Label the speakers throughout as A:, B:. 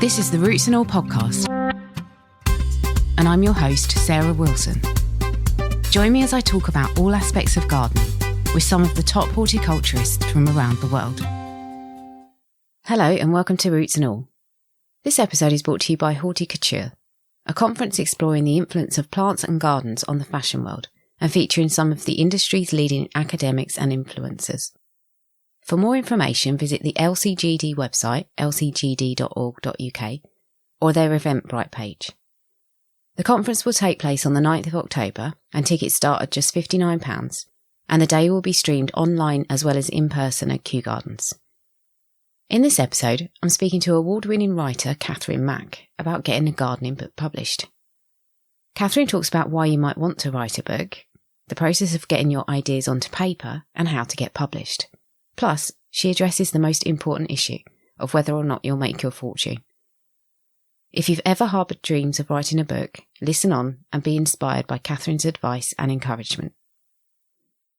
A: This is the Roots and All podcast, and I'm your host, Sarah Wilson. Join me as I talk about all aspects of gardening with some of the top horticulturists from around the world. Hello and welcome to Roots and All. This episode is brought to you by Horticouture, a conference exploring the influence of plants and gardens on the fashion world and featuring some of the industry's leading academics and influencers. For more information, visit the LCGD website, lcgd.org.uk, or their Eventbrite page. The conference will take place on the 9th of October, and tickets start at just £59, and the day will be streamed online as well as in person at Kew Gardens. In this episode, I'm speaking to award-winning writer Catherine Mack about getting a gardening book published. Catherine talks about why you might want to write a book, the process of getting your ideas onto paper, and how to get published. Plus, she addresses the most important issue of whether or not you'll make your fortune. If you've ever harboured dreams of writing a book, listen on and be inspired by Catherine's advice and encouragement.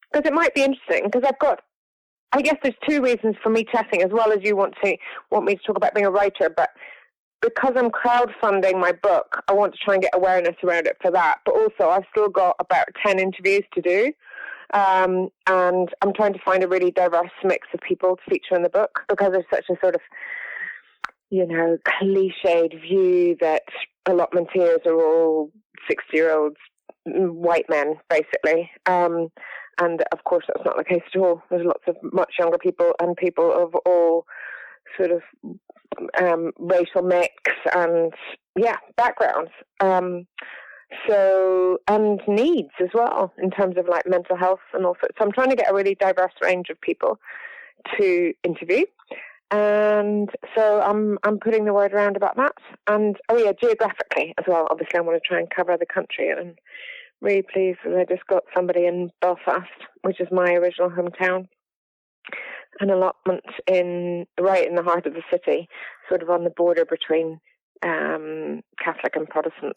B: Because it might be interesting, because I guess there's two reasons for me chatting, as well as you want me to talk about being a writer, but because I'm crowdfunding my book, I want to try and get awareness around it for that. But also, I've still got about 10 interviews to do. And I'm trying to find a really diverse mix of people to feature in the book, because there's such a sort of, cliched view that allotmenteers are all 60-year-olds, white men, basically. And of course, that's not the case at all. There's lots of much younger people and people of all sort of racial mix and, backgrounds. And needs as well, in terms of like mental health and all sorts. So I'm trying to get a really diverse range of people to interview. And so I'm putting the word around about that. And, geographically as well. Obviously, I want to try and cover the country. And I'm really pleased that I just got somebody in Belfast, which is my original hometown, an allotment right in the heart of the city, sort of on the border between Catholic and Protestant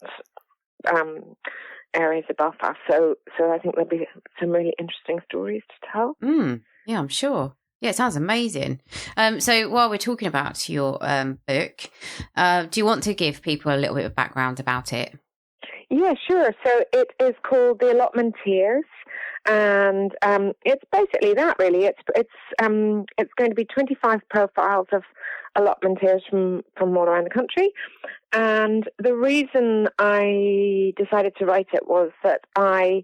B: areas of Belfast. So I think there'll be some really interesting stories to tell.
A: Yeah, I'm sure. Yeah, it sounds amazing. So while we're talking about your book, do you want to give people a little bit of background about it?
B: Yeah, sure. So it is called The Allotmenteers, and it's basically that, really. It's going to be 25 profiles of allotmenteers from all around the country. And the reason I decided to write it was that I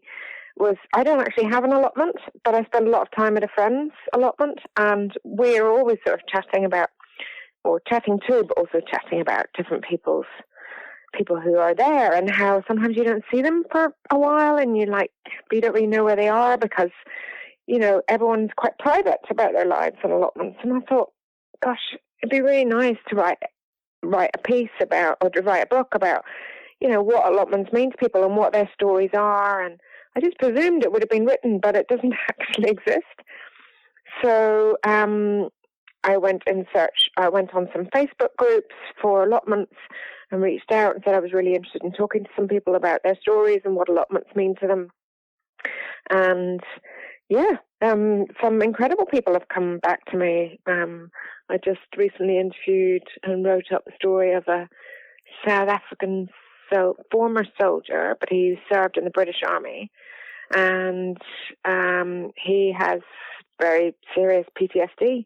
B: don't actually have an allotment, but I spend a lot of time at a friend's allotment, and we're always sort of chatting about different people who are there, and how sometimes you don't see them for a while, and you don't really know where they are, because everyone's quite private about their lives and allotments. And I thought, gosh, it'd be really nice to write a piece about, or to write a book about, what allotments mean to people and what their stories are. And I just presumed it would have been written, but it doesn't actually exist. So I went on some Facebook groups for allotments and reached out and said I was really interested in talking to some people about their stories and what allotments mean to them. And some incredible people have come back to me. I just recently interviewed and wrote up the story of a South African former soldier, but he served in the British Army, and he has very serious PTSD,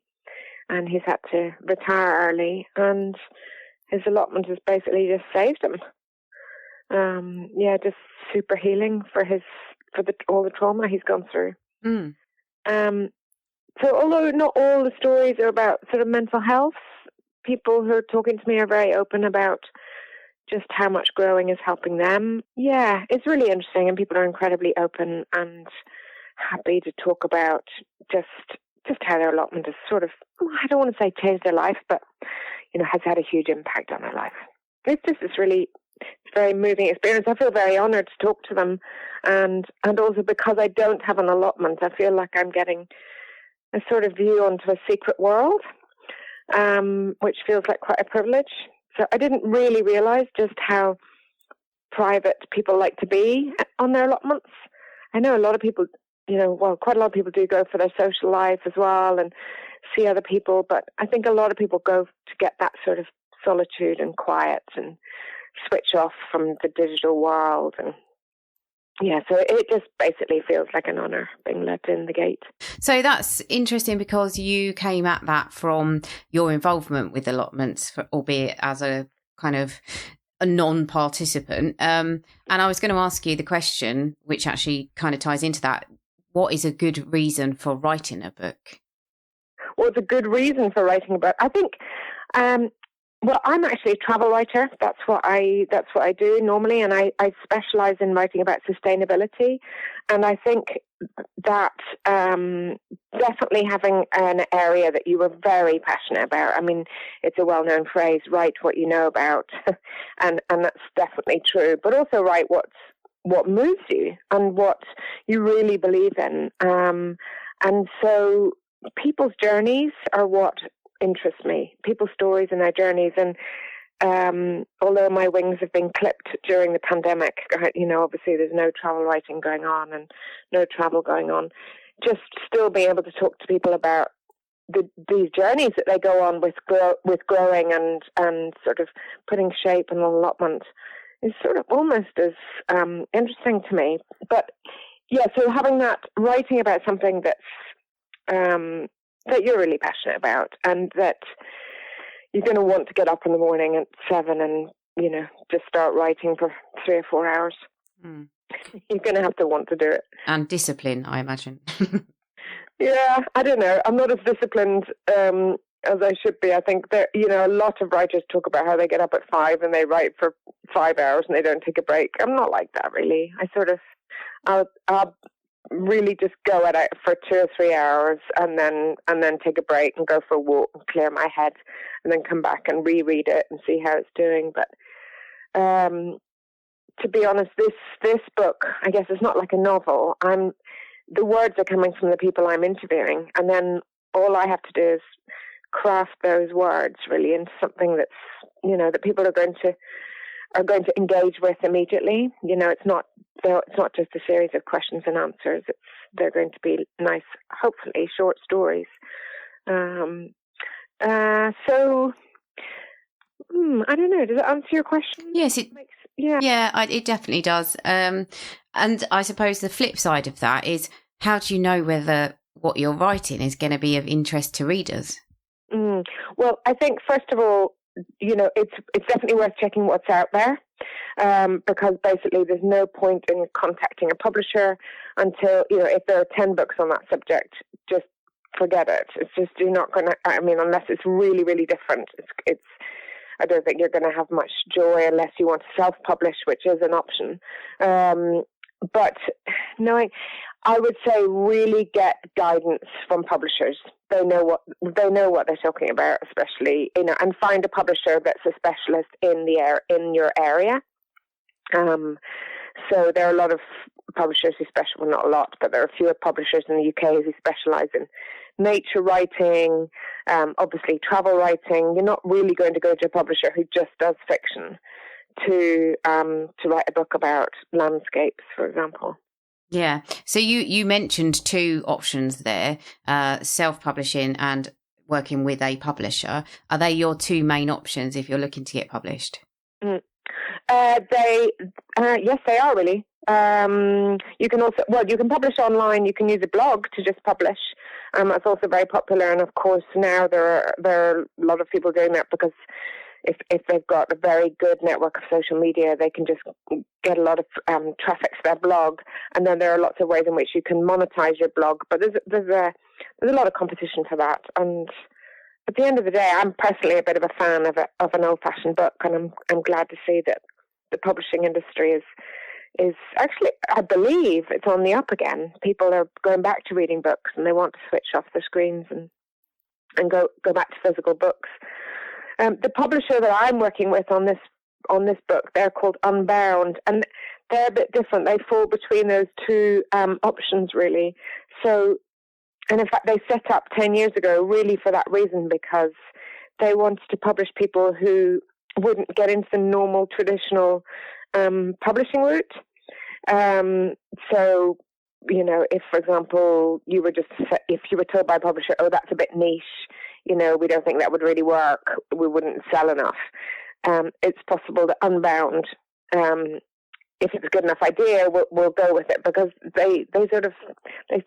B: and he's had to retire early, and his allotment has basically just saved him. Just super healing for all the trauma he's gone through. So although not all the stories are about sort of mental health, people who are talking to me are very open about just how much growing is helping them. Yeah, it's really interesting, and people are incredibly open and happy to talk about just how their allotment has sort of, I don't want to say changed their life, but has had a huge impact on their life. It's just this really very moving experience. I feel very honoured to talk to them, and also because I don't have an allotment, I feel like I'm getting a sort of view onto a secret world, which feels like quite a privilege. So I didn't really realise just how private people like to be on their allotments. I know a lot of people, quite a lot of people do go for their social life as well and see other people, but I think a lot of people go to get that sort of solitude and quiet and switch off from the digital world. And yeah, so it just basically feels like an honour being let in the gate.
A: So that's interesting because you came at that from your involvement with allotments, albeit as a kind of a non-participant. And I was going to ask you the question, which actually kind of ties into that. What is a good reason for writing a book?
B: Well, it's a good reason for writing a book. I think, well, I'm actually a travel writer. That's what I do normally, and I specialise in writing about sustainability. And I think that definitely having an area that you were very passionate about. I mean, it's a well-known phrase: write what you know about, and that's definitely true. But also write what moves you and what you really believe in. And so people's journeys are what interests me, people's stories and their journeys. And although my wings have been clipped during the pandemic, obviously there's no travel writing going on and no travel going on, just still being able to talk to people about these journeys that they go on with growing and sort of putting shape and allotment is sort of almost as interesting to me. But yeah, so having that, writing about something that's that you're really passionate about, and that you're going to want to get up in the morning at 7 and just start writing for 3 or 4 hours. You're going to have to want to do it, and
A: discipline, I imagine.
B: Yeah, I don't know. I'm not as disciplined as I should be. I think that a lot of writers talk about how they get up at 5 and they write for 5 hours and they don't take a break. I'm not like that, really. I'll really just go at it for 2 or 3 hours and then take a break and go for a walk and clear my head and then come back and reread it and see how it's doing. But to be honest, this book, I guess, is not like a novel. The words are coming from the people I'm interviewing, and then all I have to do is craft those words really into something that's that people are going to engage with immediately. It's not just a series of questions and answers. They're going to be nice, hopefully short stories. So I don't know. Does it answer your question?
A: Yes, it definitely does. And I suppose the flip side of that is, how do you know whether what you're writing is going to be of interest to readers?
B: Well, I think first of all, it's definitely worth checking what's out there, because basically there's no point in contacting a publisher until, if there are 10 books on that subject, just forget it. It's just, you're not going to, unless it's really, really different, I don't think you're going to have much joy unless you want to self-publish, which is an option. But no, I would say really get guidance from publishers. They know what they're talking about, especially, and find a publisher that's a specialist in your area. So there are a lot of publishers who well, not a lot, but there are fewer publishers in the UK who specialise in nature writing, obviously travel writing. You're not really going to go to a publisher who just does fiction to write a book about landscapes, for example.
A: Yeah. So you mentioned 2 options there, self-publishing and working with a publisher. Are they your 2 main options if you're looking to get published?
B: Yes, they are really. You can also, you can publish online. You can use a blog to just publish. It's also very popular, and of course now there are a lot of people doing that because if they've got a very good network of social media, they can just get a lot of traffic to their blog, and then there are lots of ways in which you can monetize your blog. But there's a lot of competition for that, and at the end of the day, I'm personally a bit of a fan of an old-fashioned book, and I'm glad to see that the publishing industry is actually, I believe, it's on the up again. People are going back to reading books, and they want to switch off their screens and go back to physical books. The publisher that I'm working with on this book, they're called Unbound, and they're a bit different. They fall between those 2 options, really. So, and in fact, they set up 10 years ago really for that reason, because they wanted to publish people who wouldn't get into the normal traditional publishing route. So, if, for example, if you were told by a publisher, oh, that's a bit niche, we don't think that would really work. We wouldn't sell enough. It's possible that Unbound, if it's a good enough idea, we'll go with it, because they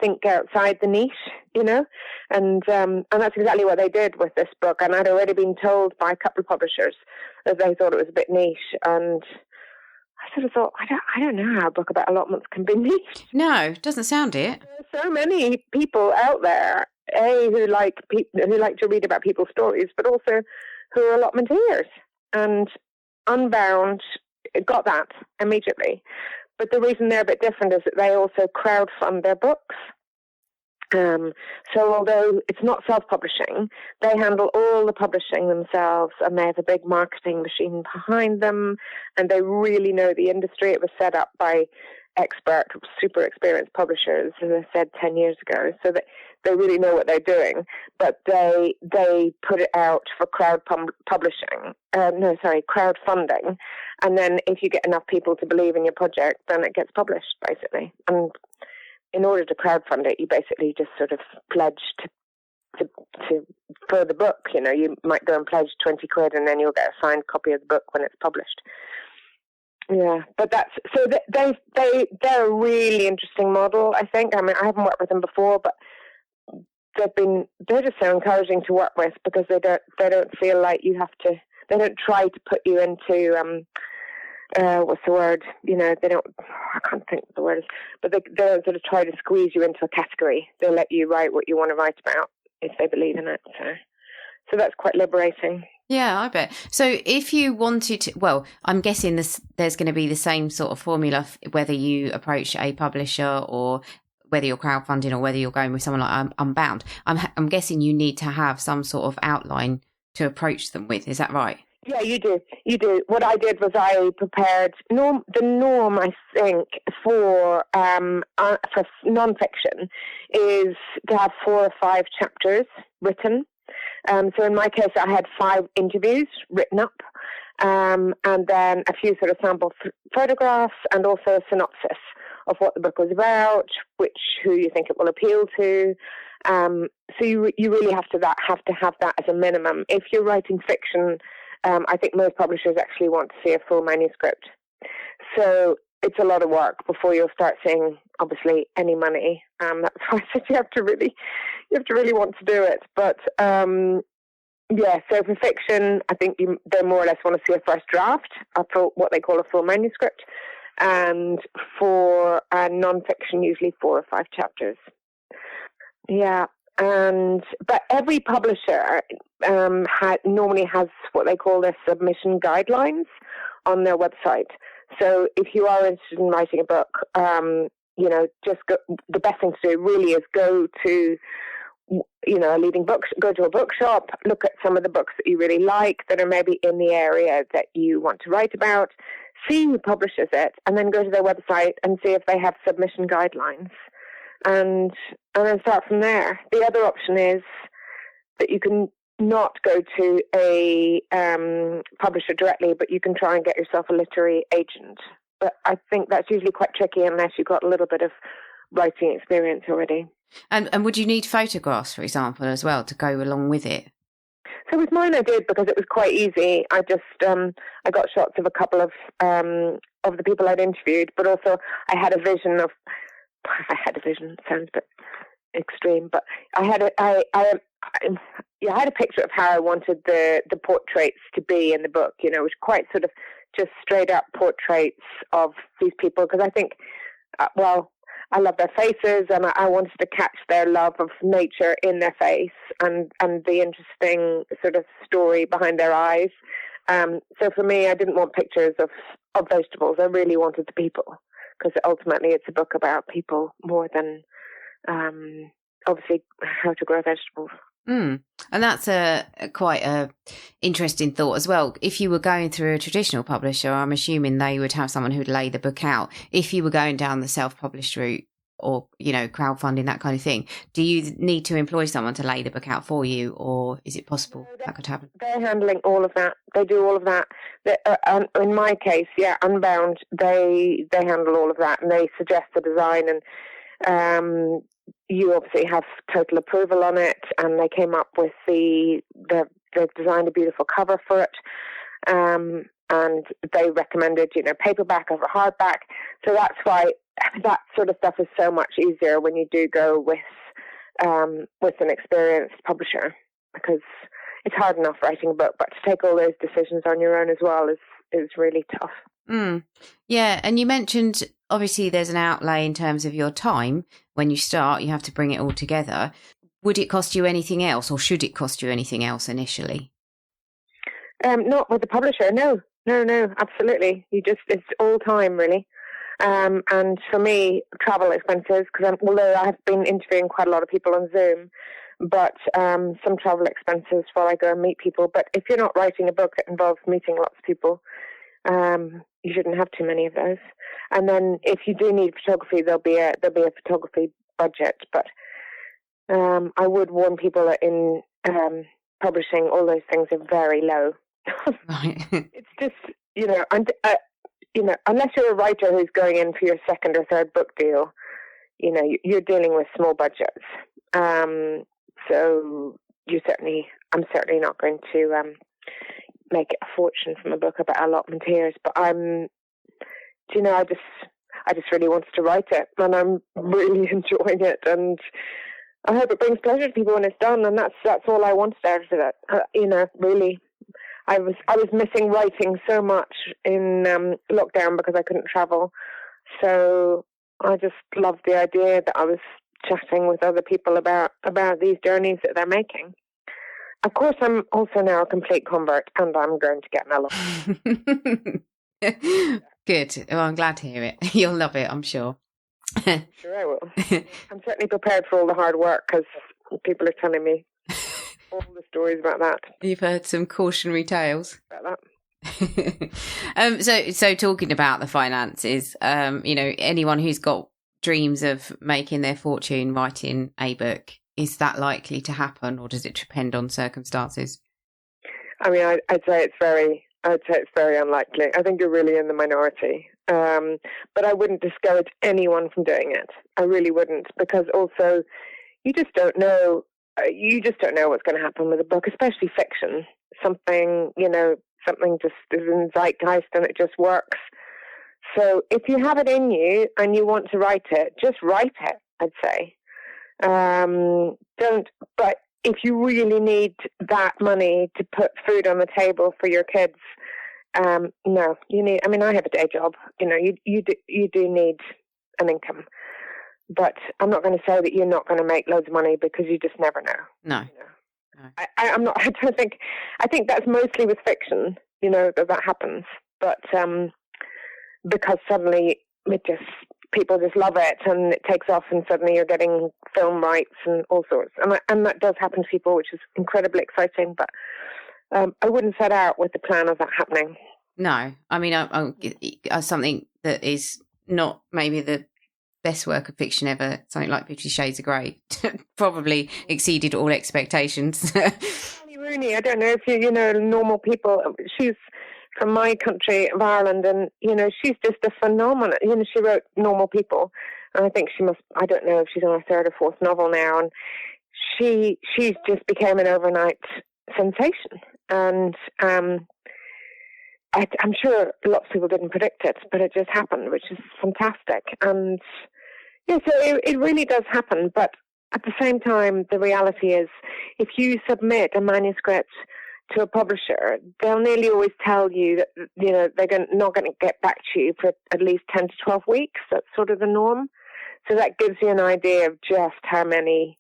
B: think outside the niche, and that's exactly what they did with this book. And I'd already been told by a couple of publishers that they thought it was a bit niche, and I sort of thought, I don't know how a book about allotments can be niche.
A: No, doesn't sound it.
B: There's so many people out there, who like to read about people's stories, but also who are allotmenteers. And Unbound got that immediately. But the reason they're a bit different is that they also crowdfund their books. So although it's not self-publishing, they handle all the publishing themselves, and they have a big marketing machine behind them, and they really know the industry. It was set up by expert, super experienced publishers, as I said, 10 years ago, so that they really know what they're doing. But they put it out for crowdfunding, and then if you get enough people to believe in your project, then it gets published, basically. And in order to crowdfund it, you basically just sort of pledge to for the book. You might go and pledge 20 quid, and then you'll get a signed copy of the book when it's published. Yeah, but they're a really interesting model, I think. I mean, I haven't worked with them before, but they're just so encouraging to work with, because they don't feel like they don't try to put you into what's the word? I can't think what the word is, but they don't sort of try to squeeze you into a category. They'll let you write what you want to write about if they believe in it. So that's quite liberating.
A: Yeah, I bet. So if you wanted to, well, I'm guessing there's going to be the same sort of formula whether you approach a publisher or whether you're crowdfunding or whether you're going with someone like Unbound. I'm guessing you need to have some sort of outline to approach them with. Is that right?
B: Yeah, you do. What I did was I prepared the norm, I think, for non-fiction is to have 4 or 5 chapters written. So in my case, I had 5 interviews written up, and then a few sort of sample photographs, and also a synopsis of what the book was about, who you think it will appeal to. So you really have to have that as a minimum. If you're writing fiction, I think most publishers actually want to see a full manuscript. So it's a lot of work before you'll start seeing, obviously, any money. That's why I said you have to really want to do it. But so for fiction, I think they more or less want to see a first draft, what they call a full manuscript, and for non-fiction, usually 4 or 5 chapters. Yeah. But every publisher normally has what they call their submission guidelines on their website. So if you are interested in writing a book, just the best thing to do really is go to, go to a bookshop, look at some of the books that you really like that are maybe in the area that you want to write about, see who publishes it, and then go to their website and see if they have submission guidelines. And then start from there. The other option is that you can not go to a publisher directly, but you can try and get yourself a literary agent. But I think that's usually quite tricky unless you've got a little bit of writing experience already.
A: And would you need photographs, for example, as well, to go along with it?
B: So with mine I did, because it was quite easy. I just I got shots of a couple of the people I'd interviewed, but also I had a vision of. I had a vision. Sounds a bit extreme, but I had a picture of how I wanted the portraits to be in the book. Which quite sort of just straight up portraits of these people, because I think, I love their faces, and I wanted to catch their love of nature in their face, and the interesting sort of story behind their eyes. So for me, I didn't want pictures of vegetables. I really wanted the people, because ultimately it's a book about people more than obviously how to grow vegetables.
A: And that's quite a interesting thought as well. If you were going through a traditional publisher, I'm assuming they would have someone who'd lay the book out. If you were going down the self-published route or, crowdfunding, that kind of thing, do you need to employ someone to lay the book out for you, or is it possible that could happen?
B: They're handling all of that. They do all of that. In my case, Unbound, they handle all of that, and they suggest the design, and you obviously have total approval on it, and they came up with they've designed a beautiful cover for it, and they recommended, paperback over hardback. So that's why that sort of stuff is so much easier when you do go with an experienced publisher, because it's hard enough writing a book, but to take all those decisions on your own as well is really tough.
A: Yeah, and you mentioned obviously there's an outlay in terms of your time. When you start, you have to bring it all together. Would it cost you anything else, or should it cost you anything else initially?
B: Not with the publisher, no, absolutely. It's all time, really. And for me, travel expenses, because although I have been interviewing quite a lot of people on Zoom, but some travel expenses while I go and meet people. But if you're not writing a book that involves meeting lots of people, you shouldn't have too many of those. And then if you do need photography, there'll be a photography budget. But I would warn people that in publishing, all those things are very low.
A: Right.
B: It's just, unless you're a writer who's going in for your second or third book deal, you're dealing with small budgets. So I'm certainly not going to make a fortune from a book about allotment years, but I just really wanted to write it, and I'm really enjoying it, and I hope it brings pleasure to people when it's done, and that's all I wanted out of it. Really, I was missing writing so much in lockdown because I couldn't travel, so I just loved the idea that I was chatting with other people about these journeys that they're making. Of course, I'm also now a complete convert, and I'm going to get mellow.
A: Good. Well, I'm glad to hear it. You'll love it, I'm sure.
B: Sure I will. I'm certainly prepared for all the hard work, because people are telling me all the stories about that.
A: You've heard some cautionary tales
B: about that.
A: So talking about the finances, anyone who's got dreams of making their fortune writing a book, is that likely to happen, or does it depend on circumstances? I mean,
B: I'd say it's very unlikely. I think you're really in the minority. But I wouldn't discourage anyone from doing it. I really wouldn't, because also you just don't know. You just don't know what's going to happen with a book, especially fiction. Something just is in zeitgeist and it just works. So if you have it in you and you want to write it, just write it, I'd say. But if you really need that money to put food on the table for your kids, no, you need, I have a day job, you do need an income, but I'm not going to say that you're not going to make loads of money, because you just never know.
A: No.
B: No. I think that's mostly with fiction, that happens, but, because suddenly people just love it and it takes off, and suddenly you're getting film rights and all sorts. And that does happen to people, which is incredibly exciting. But I wouldn't set out with the plan of that happening.
A: No, something that is not maybe the best work of fiction ever, something like 50 Shades of Grey, probably exceeded all expectations.
B: Sally Rooney, I don't know if you know Normal People. She's from my country of Ireland, and she's just a phenomenon. She wrote Normal People, and I think I don't know if she's on her third or fourth novel now, and she's just became an overnight sensation. And I'm sure lots of people didn't predict it, but it just happened, which is fantastic. And so it really does happen. But at the same time, the reality is, if you submit a manuscript to a publisher, they'll nearly always tell you that they're not going to get back to you for at least 10 to 12 weeks. That's sort of the norm. So that gives you an idea of just how many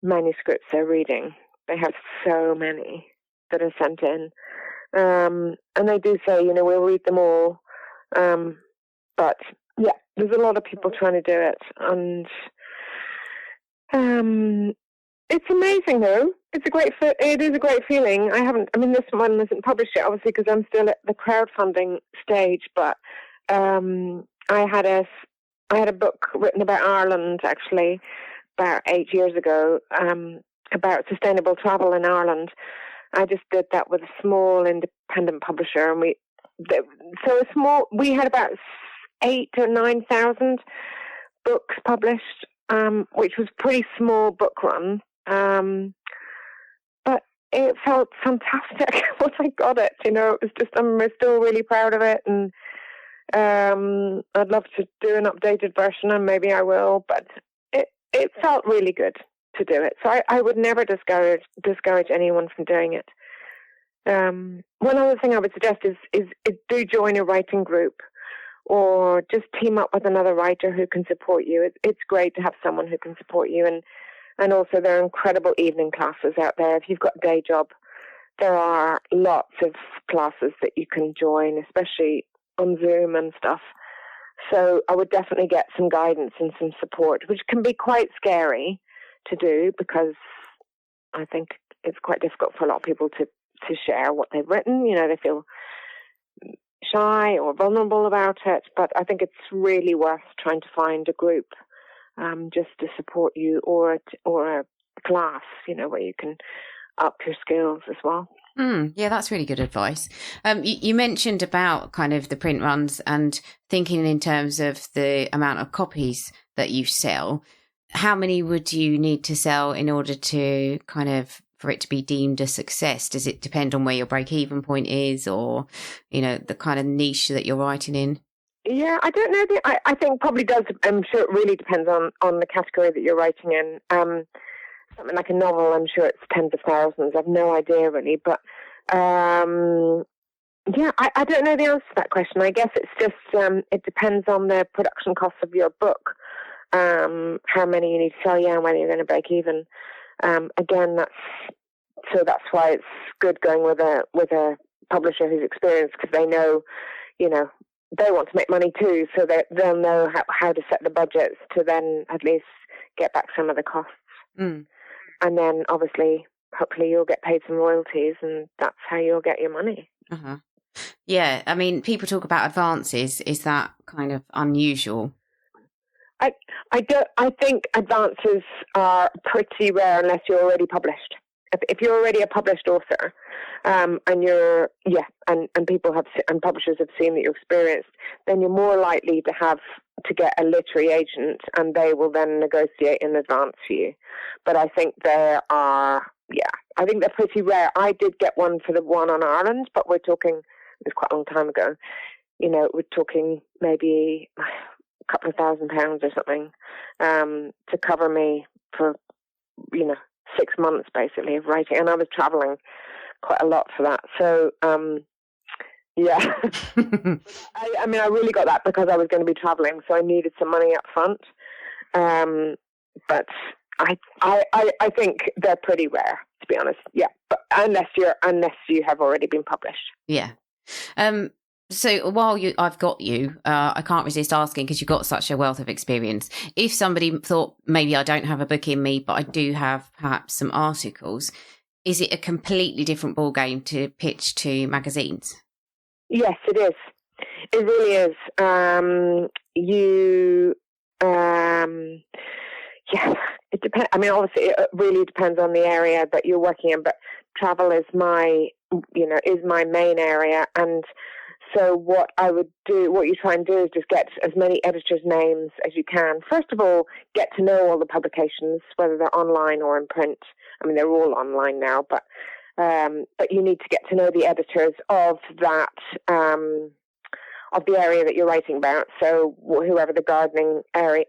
B: manuscripts they're reading. They have so many that are sent in, and they do say, we'll read them all. But yeah, there's a lot of people trying to do it, and it's amazing, though. It is a great feeling. This one isn't published yet, obviously, because I'm still at the crowdfunding stage. But I had a book written about Ireland, actually, about 8 years ago, about sustainable travel in Ireland. I just did that with a small independent publisher, and we had about 8,000 or 9,000 books published which was a pretty small book run. But it felt fantastic once I got it. It was just, I'm still really proud of it. And I'd love to do an updated version, and maybe I will. But it felt really good to do it. So I would never discourage anyone from doing it. One other thing I would suggest is do join a writing group, or just team up with another writer who can support you. It's great to have someone who can support you, and also there are incredible evening classes out there. If you've got a day job, there are lots of classes that you can join, especially on Zoom and stuff. So I would definitely get some guidance and some support, which can be quite scary to do, because I think it's quite difficult for a lot of people to share what they've written. They feel shy or vulnerable about it, but I think it's really worth trying to find a group just to support you, or a class, where you can up your skills as well.
A: Yeah, that's really good advice. You mentioned about kind of the print runs and thinking in terms of the amount of copies that you sell. How many would you need to sell in order to kind of, for it to be deemed a success? Does it depend on where your break-even point is, or, the kind of niche that you're writing in?
B: Yeah, I don't know. I think probably does. I'm sure it really depends on the category that you're writing in. Something like a novel, I'm sure it's tens of thousands. I've no idea really, but I don't know the answer to that question. I guess it's just it depends on the production costs of your book, how many you need to sell, and whether you're going to break even. Again, that's why it's good going with a publisher who's experienced, because they know, they want to make money too, so they'll know how to set the budgets to then at least get back some of the costs. And then obviously, hopefully you'll get paid some royalties, and that's how you'll get your money.
A: Uh-huh. Yeah, I mean, people talk about advances. Is that kind of unusual?
B: I think advances are pretty rare unless you're already published. If you're already a published author, and people and publishers have seen that you're experienced, then you're more likely to get a literary agent, and they will then negotiate in advance for you. But I think they're pretty rare. I did get one for the one on Ireland, but we're talking, it was quite a long time ago. We're talking maybe a couple of £1,000 or something, to cover me for, 6 months basically of writing. And I was traveling quite a lot for that. So, yeah, I really got that because I was going to be traveling, so I needed some money up front. But I think they're pretty rare, to be honest. Yeah, but unless you have already been published.
A: Yeah. So while I've got you, I can't resist asking, because you've got such a wealth of experience. If somebody thought, maybe I don't have a book in me, but I do have perhaps some articles, is it a completely different ballgame to pitch to magazines?
B: Yes, it is. It really is. It depends. I mean, obviously, it really depends on the area that you're working in. But travel is my main area, and so what you try and do is just get as many editors' names as you can. First of all, get to know all the publications, whether they're online or in print. I mean, they're all online now, but you need to get to know the editors of that, of the area that you're writing about. So whoever the gardening area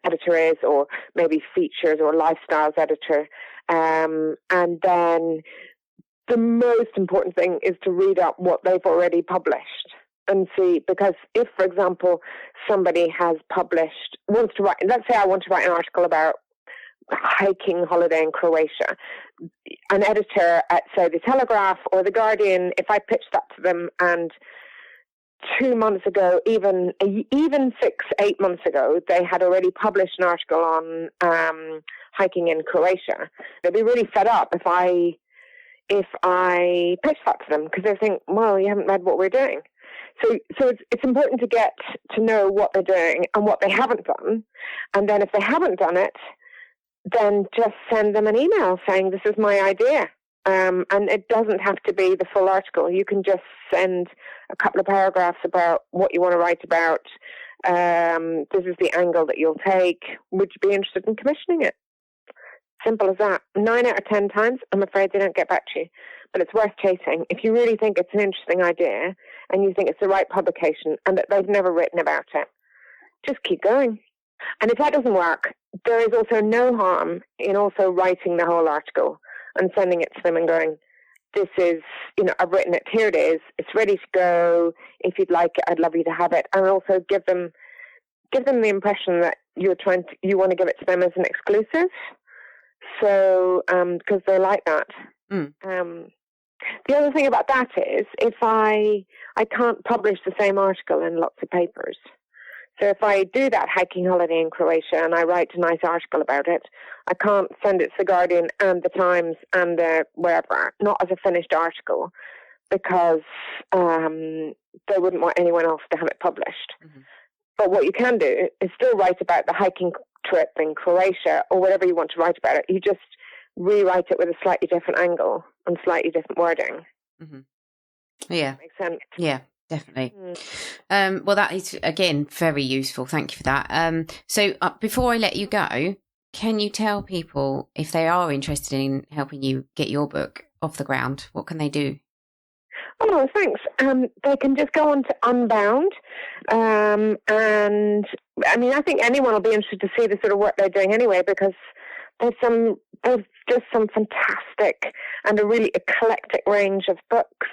B: editor is, or maybe features or lifestyles editor, and then the most important thing is to read up what they've already published and see, because if, for example, somebody wants to write, let's say I want to write an article about hiking holiday in Croatia, an editor at, say, The Telegraph or The Guardian, if I pitched that to them and 2 months ago, even 6-8 months ago, they had already published an article on hiking in Croatia, they'd be really fed up if I pitch that to them, because they think, well, you haven't read what we're doing. So it's important to get to know what they're doing and what they haven't done. And then if they haven't done it, then just send them an email saying, this is my idea. And it doesn't have to be the full article. You can just send a couple of paragraphs about what you want to write about. This is the angle that you'll take. Would you be interested in commissioning it? Simple as that. 9 out of 10 times, I'm afraid they don't get back to you. But it's worth chasing. If you really think it's an interesting idea and you think it's the right publication and that they've never written about it, just keep going. And if that doesn't work, there is also no harm in also writing the whole article and sending it to them and going, this is, I've written it, here it is, it's ready to go. If you'd like it, I'd love you to have it. And also give them the impression that you want to give it to them as an exclusive. So, because they like that. The other thing about that is if I can't publish the same article in lots of papers. So if I do that hiking holiday in Croatia and I write a nice article about it, I can't send it to The Guardian and The Times and wherever, not as a finished article, because they wouldn't want anyone else to have it published. Mm-hmm. But what you can do is still write about the hiking trip in Croatia or whatever you want to write about it. You just rewrite it with a slightly different angle and slightly different wording.
A: Mm-hmm. Yeah.
B: That makes sense.
A: Yeah. Definitely. Well, that is, again, very useful. Thank you for that. So before I let you go, can you tell people if they are interested in helping you get your book off the ground, what can they do?
B: Oh, thanks. They can just go on to Unbound. And I think anyone will be interested to see the sort of work they're doing anyway, because there's just some fantastic and a really eclectic range of books.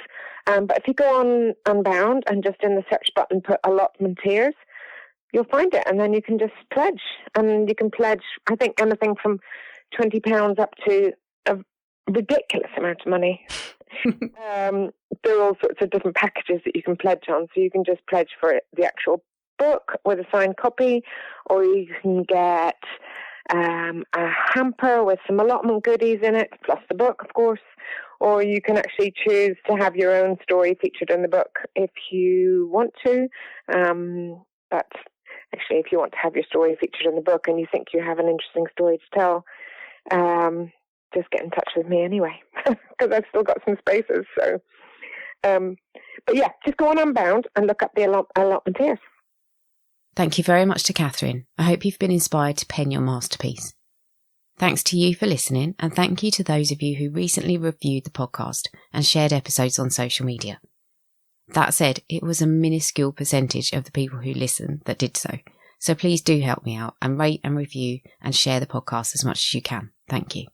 B: But if you go on Unbound and just in the search button put allotmenteers, you'll find it, and then you can just pledge. And you can pledge, I think, anything from £20 up to a ridiculous amount of money. There are all sorts of different packages that you can pledge on. So you can just pledge for the actual book with a signed copy, or you can get a hamper with some allotment goodies in it, plus the book, of course. Or you can actually choose to have your own story featured in the book if you want to. But actually, if you want to have your story featured in the book and you think you have an interesting story to tell, just get in touch with me anyway, because I've still got some spaces. So, but yeah, just go on Unbound and look up the allotmenteers.
A: Thank you very much to Catherine. I hope you've been inspired to pen your masterpiece. Thanks to you for listening, and thank you to those of you who recently reviewed the podcast and shared episodes on social media. That said, it was a minuscule percentage of the people who listen that did so. So please do help me out and rate and review and share the podcast as much as you can. Thank you.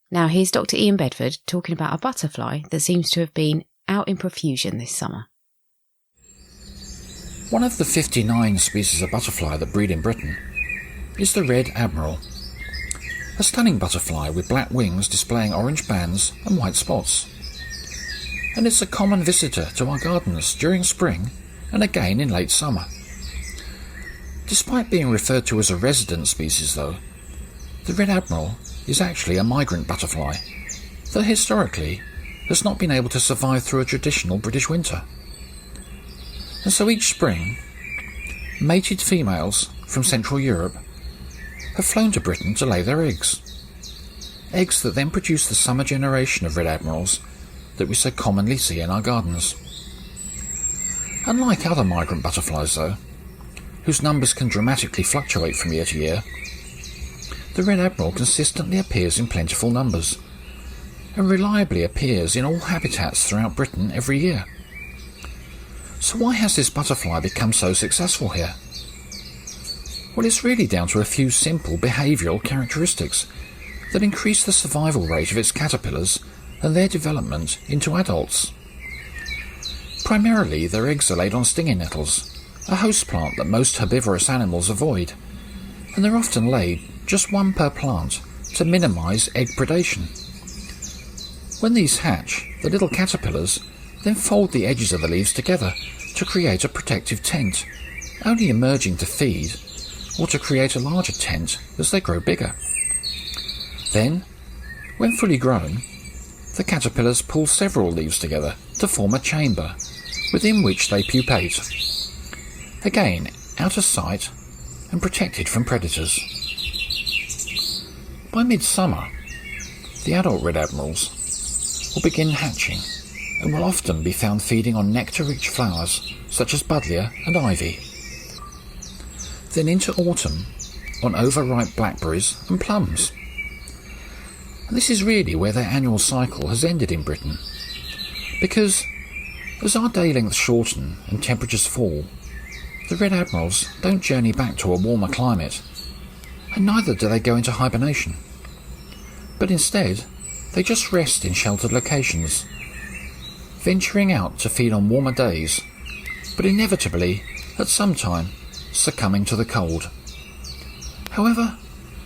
A: Now here's Dr. Ian Bedford talking about a butterfly that seems to have been out in profusion this summer.
C: One of the 59 species of butterfly that breed in Britain is the red admiral. A stunning butterfly with black wings displaying orange bands and white spots. And it's a common visitor to our gardens during spring and again in late summer. Despite being referred to as a resident species though, the red admiral is actually a migrant butterfly that historically has not been able to survive through a traditional British winter. And so each spring, mated females from Central Europe have flown to Britain to lay their eggs. Eggs that then produce the summer generation of red admirals that we so commonly see in our gardens. Unlike other migrant butterflies though, whose numbers can dramatically fluctuate from year to year, the red admiral consistently appears in plentiful numbers and reliably appears in all habitats throughout Britain every year. So why has this butterfly become so successful here? Well, it's really down to a few simple behavioural characteristics that increase the survival rate of its caterpillars and their development into adults. Primarily, their eggs are laid on stinging nettles, a host plant that most herbivorous animals avoid, and they're often laid just one per plant to minimise egg predation. When these hatch, the little caterpillars then fold the edges of the leaves together to create a protective tent, only emerging to feed or to create a larger tent as they grow bigger. Then, when fully grown, the caterpillars pull several leaves together to form a chamber within which they pupate. Again, out of sight and protected from predators. By midsummer, the adult red admirals will begin hatching and will often be found feeding on nectar-rich flowers such as buddleia and ivy. Then into autumn on overripe blackberries and plums. And this is really where their annual cycle has ended in Britain, because as our day lengths shorten and temperatures fall, the red admirals don't journey back to a warmer climate, and neither do they go into hibernation. But instead, they just rest in sheltered locations, venturing out to feed on warmer days, but inevitably, at some time, succumbing to the cold. However,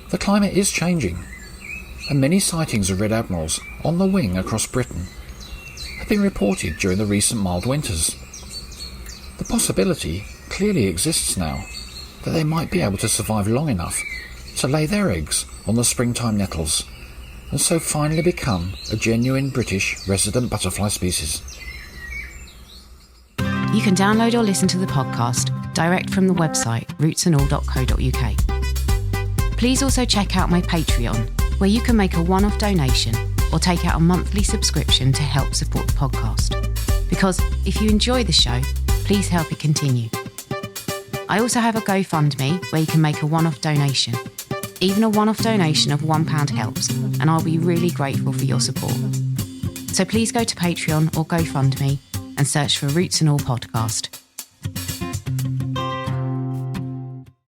C: the climate is changing, and many sightings of red admirals on the wing across Britain have been reported during the recent mild winters. The possibility clearly exists now that they might be able to survive long enough to lay their eggs on the springtime nettles, and so finally become a genuine British resident butterfly species.
A: You can download or listen to the podcast direct from the website rootsandall.co.uk. Please also check out my Patreon, where you can make a one-off donation or take out a monthly subscription to help support the podcast. Because if you enjoy the show, please help it continue. I also have a GoFundMe where you can make a one-off donation. Even a one-off donation of £1 helps, and I'll be really grateful for your support. So please go to Patreon or GoFundMe and search for Roots and All Podcast.